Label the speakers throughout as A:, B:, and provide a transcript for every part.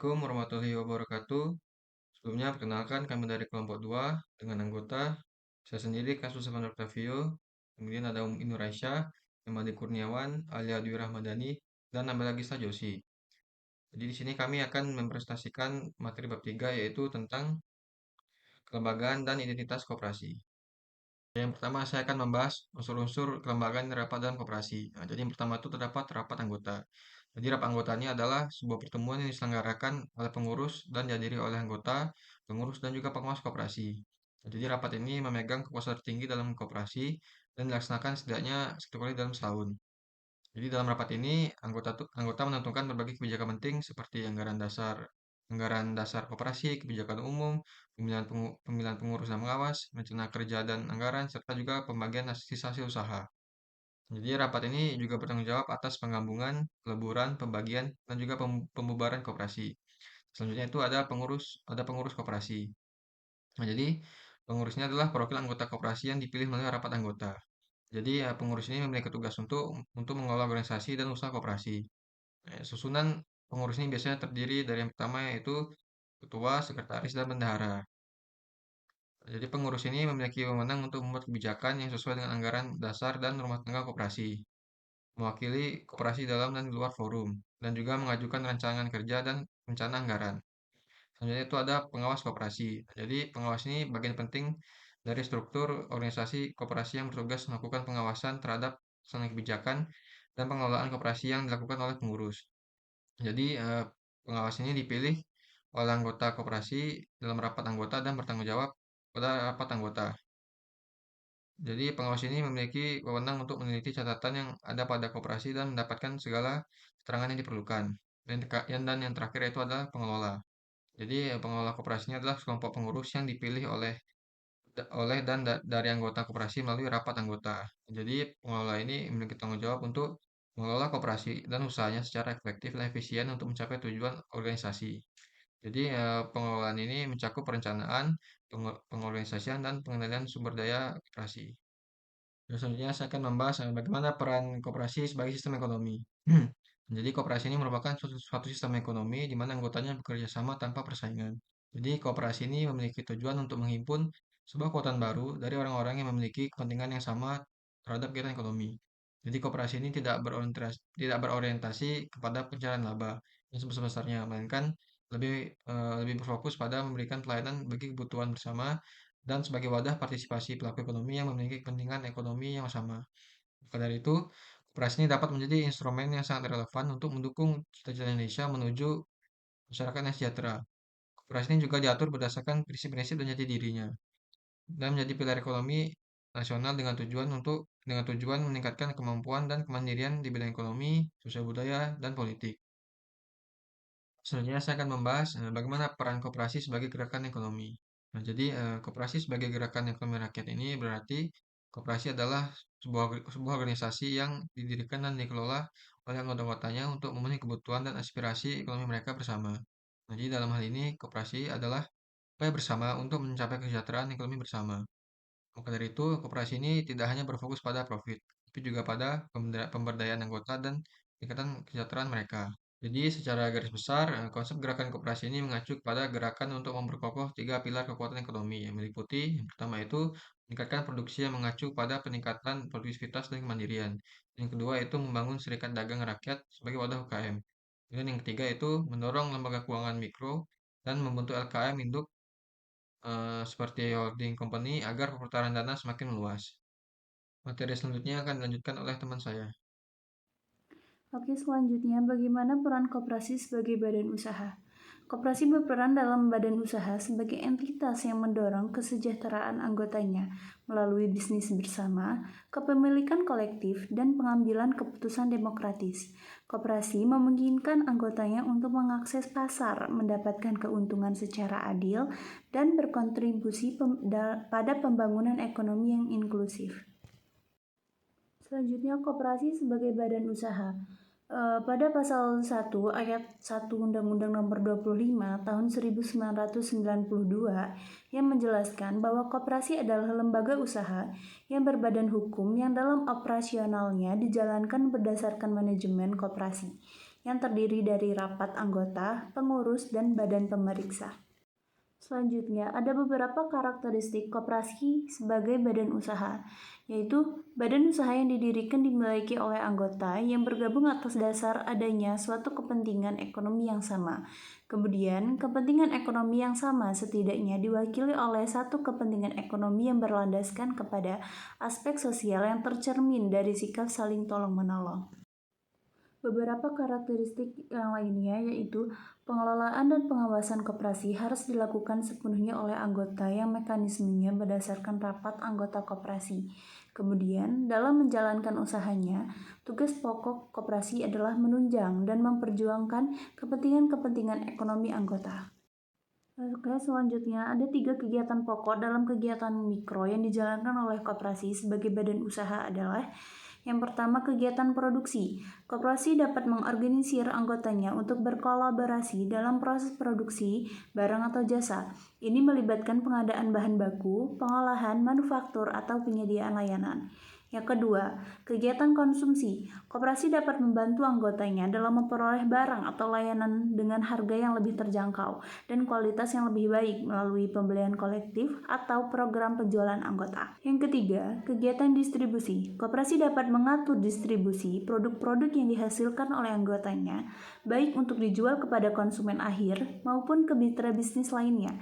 A: Assalamualaikum warahmatullahi wabarakatuh. Sebelumnya perkenalkan kami dari kelompok 2 dengan anggota saya sendiri Kasus Evan Octavio, kemudian ada Inur Aisyah, Imadi Kurniawan, Alia Dwi Rahmadani, dan nambah lagi Josi. Jadi di sini kami akan mempresentasikan materi bab 3 yaitu tentang kelembagaan dan identitas koperasi. Yang pertama saya akan membahas unsur-unsur kelembagaan rapat dalam koperasi. Nah, jadi yang pertama itu terdapat rapat anggota. Jadi rapat anggota ini adalah sebuah pertemuan yang diselenggarakan oleh pengurus dan dihadiri oleh anggota, pengurus dan juga pengawas koperasi. Nah, jadi rapat ini memegang kekuasaan tertinggi dalam koperasi dan dilaksanakan setidaknya satu kali dalam setahun. Jadi dalam rapat ini anggota menentukan berbagai kebijakan penting seperti anggaran dasar koperasi, kebijakan umum, pemilihan pengurus dan pengawas, rencana kerja dan anggaran, serta juga pembagian hasil usaha. Jadi rapat ini juga bertanggung jawab atas penggabungan, peleburan, pembagian, dan juga pembubaran koperasi. Selanjutnya itu ada pengurus koperasi. Nah, jadi pengurusnya adalah perwakilan anggota koperasi yang dipilih melalui rapat anggota. Jadi pengurus ini memiliki tugas untuk mengelola organisasi dan usaha koperasi. Susunan pengurus ini biasanya terdiri dari yang pertama yaitu ketua, sekretaris, dan bendahara. Jadi pengurus ini memiliki wewenang untuk membuat kebijakan yang sesuai dengan anggaran dasar dan rumah tangga koperasi, mewakili koperasi dalam dan di luar forum, dan juga mengajukan rancangan kerja dan rencana anggaran. Selanjutnya itu ada pengawas koperasi. Jadi pengawas ini bagian penting dari struktur organisasi koperasi yang bertugas melakukan pengawasan terhadap pelaksanaan kebijakan dan pengelolaan koperasi yang dilakukan oleh pengurus. Jadi pengawas ini dipilih oleh anggota koperasi dalam rapat anggota dan bertanggung jawab pada rapat anggota. Jadi pengawas ini memiliki wewenang untuk meneliti catatan yang ada pada koperasi dan mendapatkan segala keterangan yang diperlukan. Dan yang terakhir itu adalah pengelola. Jadi pengelola koperasi ini adalah kelompok pengurus yang dipilih dari anggota koperasi melalui rapat anggota. Jadi pengelola ini memiliki tanggung jawab untuk mengelola koperasi dan usahanya secara efektif dan efisien untuk mencapai tujuan organisasi. Jadi pengelolaan ini mencakup perencanaan, pengorganisasian, dan pengendalian sumber daya koperasi. Dan selanjutnya saya akan membahas bagaimana peran koperasi sebagai sistem ekonomi. Jadi koperasi ini merupakan suatu sistem ekonomi di mana anggotanya bekerja sama tanpa persaingan. Jadi koperasi ini memiliki tujuan untuk menghimpun sebuah kekuatan baru dari orang-orang yang memiliki kepentingan yang sama terhadap kegiatan ekonomi. Jadi koperasi ini tidak berorientasi kepada pencarian laba yang sebesar-besarnya, melainkan lebih berfokus pada memberikan pelayanan bagi kebutuhan bersama dan sebagai wadah partisipasi pelaku ekonomi yang memiliki kepentingan ekonomi yang sama. Maka dari itu, koperasi ini dapat menjadi instrumen yang sangat relevan untuk mendukung cita-cita Indonesia menuju masyarakat yang sejahtera. Koperasi ini juga diatur berdasarkan prinsip-prinsip dan jati dirinya, dan menjadi pilar ekonomi nasional dengan tujuan meningkatkan kemampuan dan kemandirian di bidang ekonomi, sosial budaya, dan politik. Selanjutnya saya akan membahas bagaimana peran koperasi sebagai gerakan ekonomi. Nah, jadi koperasi sebagai gerakan ekonomi rakyat ini berarti koperasi adalah sebuah organisasi yang didirikan dan dikelola oleh anggota-anggotanya untuk memenuhi kebutuhan dan aspirasi ekonomi mereka bersama. Nah, jadi dalam hal ini koperasi adalah upaya bersama untuk mencapai kesejahteraan ekonomi bersama. Maka dari itu, koperasi ini tidak hanya berfokus pada profit, tapi juga pada pemberdayaan anggota dan peningkatan kesejahteraan mereka. Jadi secara garis besar, konsep gerakan koperasi ini mengacu kepada gerakan untuk memperkokoh tiga pilar kekuatan ekonomi yang meliputi yang pertama itu meningkatkan produksi yang mengacu pada peningkatan produktivitas dan kemandirian. Yang kedua itu membangun serikat dagang rakyat sebagai wadah UKM. Dan yang ketiga itu mendorong lembaga keuangan mikro dan membentuk LKM induk seperti holding company agar perputaran dana semakin meluas. Materi selanjutnya akan dilanjutkan oleh teman saya.
B: Oke, selanjutnya bagaimana peran koperasi sebagai badan usaha? Koperasi berperan dalam badan usaha sebagai entitas yang mendorong kesejahteraan anggotanya melalui bisnis bersama, kepemilikan kolektif, dan pengambilan keputusan demokratis. Koperasi memungkinkan anggotanya untuk mengakses pasar, mendapatkan keuntungan secara adil, dan berkontribusi pada pembangunan ekonomi yang inklusif. Selanjutnya, koperasi sebagai badan usaha. Pada pasal 1 ayat 1 Undang-Undang Nomor 25 Tahun 1992 yang menjelaskan bahwa koperasi adalah lembaga usaha yang berbadan hukum yang dalam operasionalnya dijalankan berdasarkan manajemen koperasi. yang terdiri dari rapat anggota, pengurus, dan badan pemeriksa. Selanjutnya, ada beberapa karakteristik koperasi sebagai badan usaha, yaitu badan usaha yang didirikan dimiliki oleh anggota yang bergabung atas dasar adanya suatu kepentingan ekonomi yang sama. Kemudian, kepentingan ekonomi yang sama setidaknya diwakili oleh satu kepentingan ekonomi yang berlandaskan kepada aspek sosial yang tercermin dari sikap saling tolong-menolong. Beberapa karakteristik yang lainnya yaitu pengelolaan dan pengawasan koperasi harus dilakukan sepenuhnya oleh anggota yang mekanismenya berdasarkan rapat anggota koperasi. Kemudian, dalam menjalankan usahanya, tugas pokok koperasi adalah menunjang dan memperjuangkan kepentingan-kepentingan ekonomi anggota. Oke, selanjutnya ada 3 kegiatan pokok dalam kegiatan mikro yang dijalankan oleh koperasi sebagai badan usaha adalah yang pertama, kegiatan produksi. Koperasi dapat mengorganisir anggotanya untuk berkolaborasi dalam proses produksi barang atau jasa. Ini melibatkan pengadaan bahan baku, pengolahan, manufaktur, atau penyediaan layanan. Yang kedua, kegiatan konsumsi. Koperasi dapat membantu anggotanya dalam memperoleh barang atau layanan dengan harga yang lebih terjangkau dan kualitas yang lebih baik melalui pembelian kolektif atau program penjualan anggota. Yang ketiga, kegiatan distribusi. Koperasi dapat mengatur distribusi produk-produk yang dihasilkan oleh anggotanya, baik untuk dijual kepada konsumen akhir maupun ke mitra bisnis lainnya.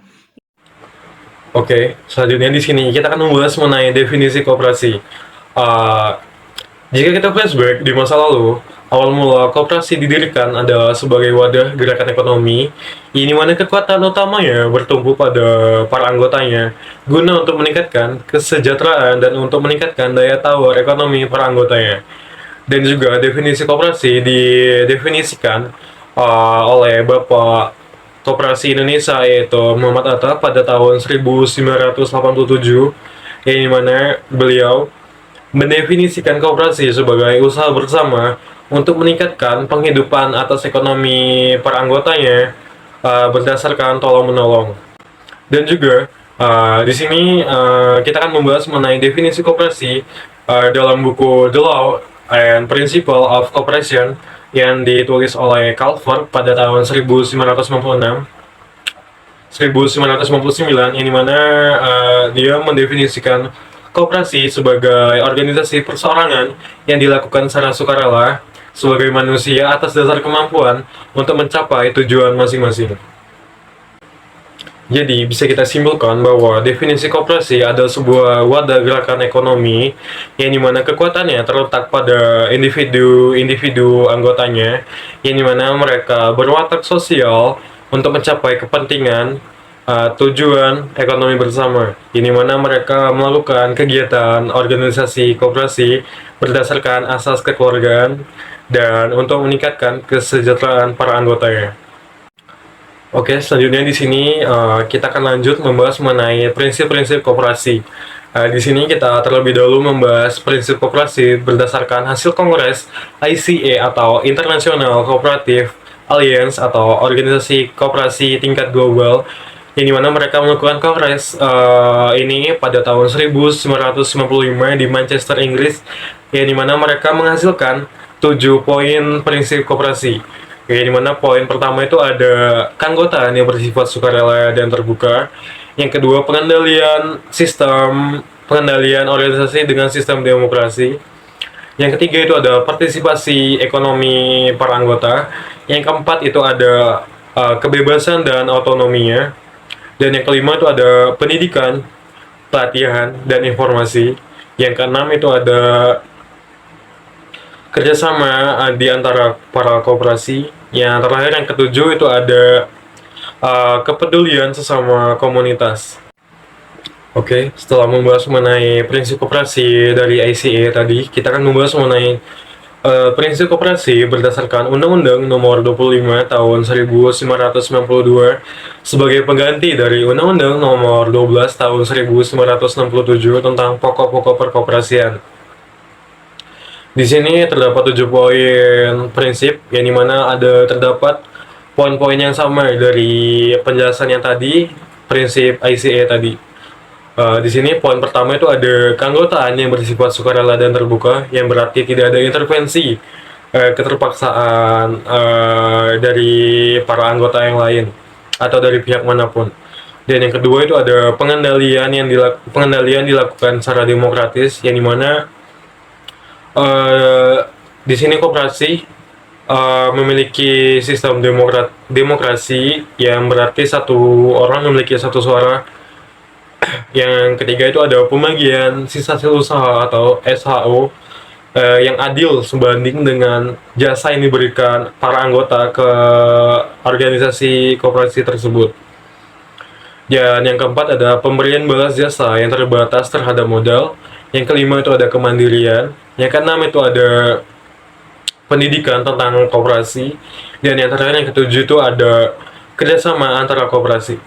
C: Oke, selanjutnya di sini kita akan membahas mengenai definisi koperasi. Uh, Jika kita flashback di masa lalu, awal mula koperasi didirikan adalah sebagai wadah gerakan ekonomi, ini mana kekuatan utamanya bertumpu pada para anggotanya, guna untuk meningkatkan kesejahteraan dan untuk meningkatkan daya tawar ekonomi para anggotanya. Dan juga definisi koperasi didefinisikan oleh Bapak Koperasi Indonesia yaitu Muhammad Atta pada tahun 1987, yang dimana beliau mendefinisikan koperasi sebagai usaha bersama untuk meningkatkan penghidupan atas ekonomi para anggotanya berdasarkan tolong-menolong. Dan juga di sini kita akan membahas mengenai definisi koperasi dalam buku The Law and Principle of Cooperation yang ditulis oleh Calvert pada tahun 1999, yang dimana dia mendefinisikan koperasi sebagai organisasi perseorangan yang dilakukan secara sukarela sebagai manusia atas dasar kemampuan untuk mencapai tujuan masing-masing. Jadi, bisa kita simpulkan bahwa definisi koperasi adalah sebuah wadah gerakan ekonomi yang dimana kekuatannya terletak pada individu-individu anggotanya, yang dimana mereka berwatak sosial untuk mencapai kepentingan tujuan ekonomi bersama, ini mana mereka melakukan kegiatan organisasi koperasi berdasarkan asas kekeluargaan dan untuk meningkatkan kesejahteraan para anggotanya. Oke, selanjutnya di sini kita akan lanjut membahas mengenai prinsip-prinsip koperasi. Di sini kita terlebih dahulu membahas prinsip koperasi berdasarkan hasil Kongres ICA atau International Cooperative Alliance atau organisasi koperasi tingkat global, yang dimana mereka melakukan kongres ini pada tahun 1995 di Manchester, Inggris, yang dimana mereka menghasilkan 7 poin prinsip koperasi. Yang dimana poin pertama itu ada keanggotaan yang bersifat sukarela dan terbuka. Yang kedua, pengendalian organisasi dengan sistem demokrasi. Yang ketiga itu ada partisipasi ekonomi para anggota. Yang keempat itu ada kebebasan dan otonominya. Dan yang kelima itu ada pendidikan, pelatihan, dan informasi. Yang keenam itu ada kerjasama di antara para koperasi. Yang terakhir, yang ketujuh itu ada kepedulian sesama komunitas. Oke, setelah membahas mengenai prinsip koperasi dari ICA tadi, kita akan membahas mengenai prinsip koperasi berdasarkan Undang-Undang Nomor 25 Tahun 1992 sebagai pengganti dari Undang-Undang Nomor 12 Tahun 1967 tentang pokok-pokok perkoperasian. Di sini terdapat 7 poin prinsip, yang dimana terdapat poin-poin yang sama dari penjelasan yang tadi, prinsip ICA tadi. Di sini poin pertama itu ada keanggotaan yang bersifat sukarela dan terbuka, yang berarti tidak ada intervensi keterpaksaan dari para anggota yang lain atau dari pihak manapun. Dan yang kedua itu ada pengendalian dilakukan secara demokratis, yang dimana uh, di sini koperasi memiliki sistem demokrasi, yang berarti satu orang memiliki satu suara. Yang ketiga itu ada pembagian sisa hasil usaha atau SHO yang adil sebanding dengan jasa yang diberikan para anggota ke organisasi koperasi tersebut. Dan yang keempat ada pemberian balas jasa yang terbatas terhadap modal. Yang kelima itu ada kemandirian. Yang keenam itu ada pendidikan tentang koperasi. Dan yang terakhir, yang ketujuh, itu ada kerjasama antara koperasi.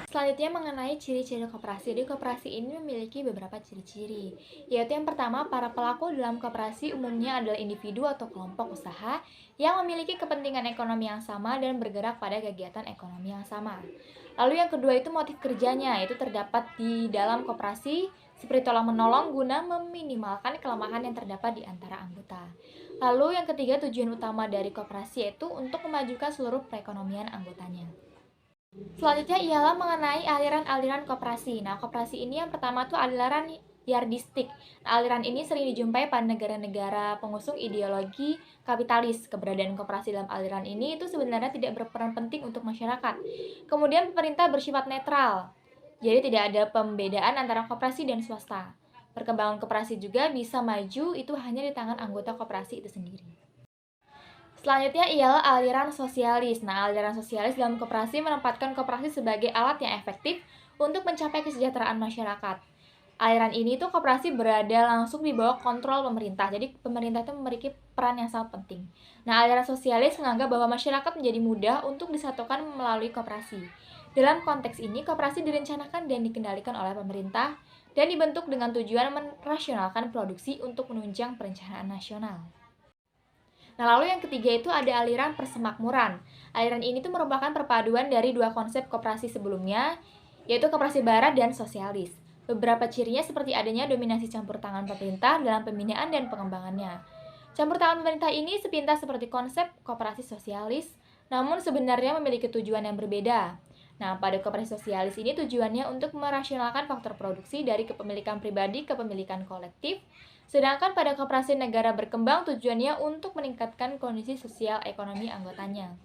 D: Selanjutnya mengenai ciri-ciri koperasi. Jadi koperasi ini memiliki beberapa ciri-ciri, yaitu yang pertama, para pelaku dalam koperasi umumnya adalah individu atau kelompok usaha yang memiliki kepentingan ekonomi yang sama dan bergerak pada kegiatan ekonomi yang sama. Lalu yang kedua itu motif kerjanya, yaitu terdapat di dalam koperasi seperti tolong-menolong guna meminimalkan kelemahan yang terdapat di antara anggota. Lalu yang ketiga, tujuan utama dari koperasi yaitu untuk memajukan seluruh perekonomian anggotanya. Selanjutnya ialah mengenai aliran-aliran koperasi. Nah, koperasi ini yang pertama tuh aliran yardistik. Nah, aliran ini sering dijumpai pada negara-negara pengusung ideologi kapitalis. Keberadaan koperasi dalam aliran ini itu sebenarnya tidak berperan penting untuk masyarakat. Kemudian pemerintah bersifat netral. Jadi tidak ada pembedaan antara koperasi dan swasta. Perkembangan koperasi juga bisa maju itu hanya di tangan anggota koperasi itu sendiri. Selanjutnya ialah aliran sosialis. Nah, aliran sosialis dalam koperasi menempatkan koperasi sebagai alat yang efektif untuk mencapai kesejahteraan masyarakat. Aliran ini tuh koperasi berada langsung di bawah kontrol pemerintah. Jadi pemerintah itu memiliki peran yang sangat penting. Nah, aliran sosialis menganggap bahwa masyarakat menjadi mudah untuk disatukan melalui koperasi. Dalam konteks ini, koperasi direncanakan dan dikendalikan oleh pemerintah dan dibentuk dengan tujuan merasionalkan produksi untuk menunjang perencanaan nasional. Nah, lalu yang ketiga itu ada aliran persemakmuran. Aliran ini tuh merupakan perpaduan dari dua konsep koperasi sebelumnya, yaitu koperasi barat dan sosialis. Beberapa cirinya seperti adanya dominasi campur tangan pemerintah dalam pembinaan dan pengembangannya. Campur tangan pemerintah ini sepintas seperti konsep koperasi sosialis, namun sebenarnya memiliki tujuan yang berbeda. Nah, pada koperasi sosialis ini tujuannya untuk merasionalkan faktor produksi dari kepemilikan pribadi ke kepemilikan kolektif, sedangkan pada koperasi negara berkembang tujuannya untuk meningkatkan kondisi sosial ekonomi anggotanya.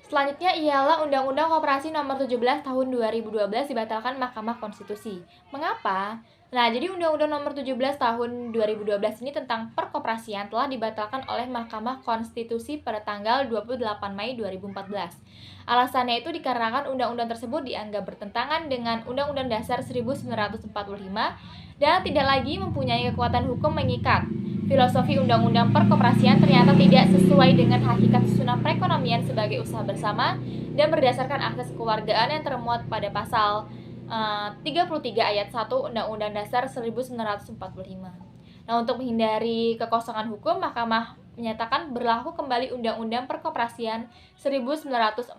D: Selanjutnya ialah Undang-Undang Koperasi Nomor 17 Tahun 2012 dibatalkan Mahkamah Konstitusi. Mengapa? Nah, jadi Undang-Undang Nomor 17 Tahun 2012 ini tentang perkoperasian telah dibatalkan oleh Mahkamah Konstitusi pada tanggal 28 Mei 2014. Alasannya itu dikarenakan undang-undang tersebut dianggap bertentangan dengan Undang-Undang Dasar 1945 dan tidak lagi mempunyai kekuatan hukum mengikat. Filosofi undang-undang perkoperasian ternyata tidak sesuai dengan hakikat susunan perekonomian sebagai usaha bersama dan berdasarkan asas kekeluargaan yang termuat pada pasal 33 ayat 1 Undang-Undang Dasar 1945. Nah, untuk menghindari kekosongan hukum, Mahkamah menyatakan berlaku kembali Undang-Undang Perkoperasian 1992.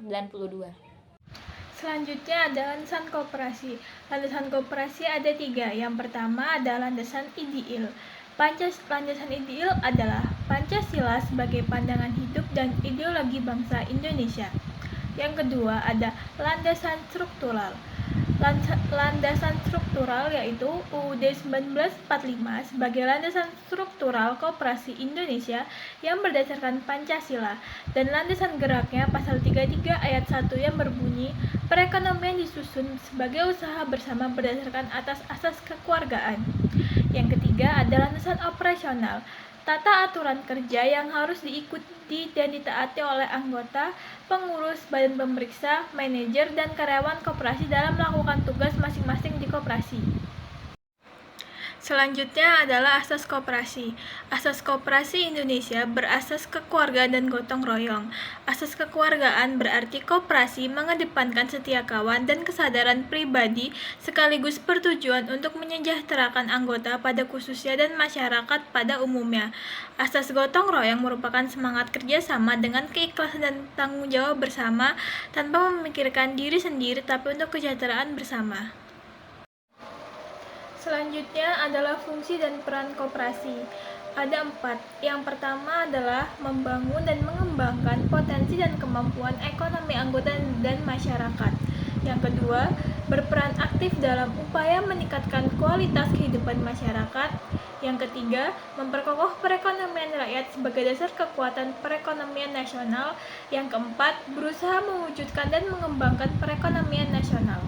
E: Selanjutnya ada landasan koperasi. Landasan koperasi ada 3. Yang pertama ada landasan ideal. Landasan ideal adalah Pancasila sebagai pandangan hidup dan ideologi bangsa Indonesia. Yang kedua ada landasan struktural. Landasan struktural yaitu UUD 1945 sebagai landasan struktural koperasi Indonesia yang berdasarkan Pancasila, dan landasan geraknya pasal 33 ayat 1 yang berbunyi perekonomian disusun sebagai usaha bersama berdasarkan atas asas kekeluargaan. Yang ketiga ada landasan operasional. Tata aturan kerja yang harus diikuti dan ditaati oleh anggota, pengurus, badan pemeriksa, manajer, dan karyawan koperasi dalam melakukan tugas masing-masing di koperasi. Selanjutnya adalah asas koperasi. Asas koperasi Indonesia berasas kekeluargaan dan gotong royong. Asas kekeluargaan berarti koperasi mengedepankan setia kawan dan kesadaran pribadi sekaligus bertujuan untuk menyejahterakan anggota pada khususnya dan masyarakat pada umumnya. Asas gotong royong merupakan semangat kerjasama dengan keikhlasan dan tanggung jawab bersama tanpa memikirkan diri sendiri tapi untuk kesejahteraan bersama. Selanjutnya adalah fungsi dan peran koperasi. Ada 4. Yang pertama adalah membangun dan mengembangkan potensi dan kemampuan ekonomi anggota dan masyarakat. Yang kedua, berperan aktif dalam upaya meningkatkan kualitas kehidupan masyarakat. Yang ketiga, memperkokoh perekonomian rakyat sebagai dasar kekuatan perekonomian nasional. Yang keempat, berusaha mewujudkan dan mengembangkan perekonomian nasional.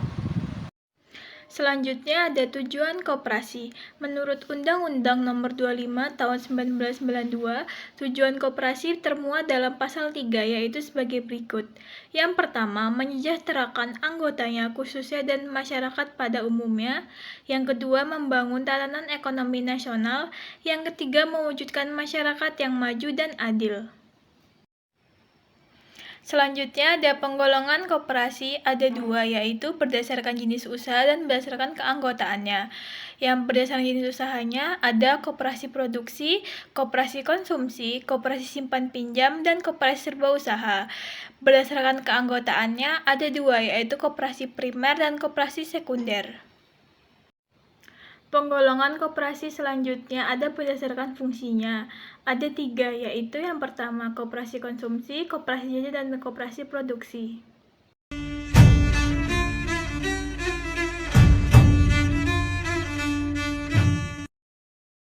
E: Selanjutnya ada tujuan koperasi. Menurut Undang-Undang Nomor 25 Tahun 1992, tujuan koperasi termuat dalam pasal 3 yaitu sebagai berikut. Yang pertama, menyejahterakan anggotanya khususnya dan masyarakat pada umumnya. Yang kedua, membangun tatanan ekonomi nasional. Yang ketiga, mewujudkan masyarakat yang maju dan adil. Selanjutnya ada penggolongan koperasi, ada 2, yaitu berdasarkan jenis usaha dan berdasarkan keanggotaannya. Yang berdasarkan jenis usahanya ada koperasi produksi, koperasi konsumsi, koperasi simpan pinjam, dan koperasi serba usaha. Berdasarkan keanggotaannya ada 2, yaitu koperasi primer dan koperasi sekunder. Penggolongan koperasi selanjutnya ada berdasarkan fungsinya. Ada 3, yaitu yang pertama koperasi konsumsi, koperasi jasa, dan koperasi produksi.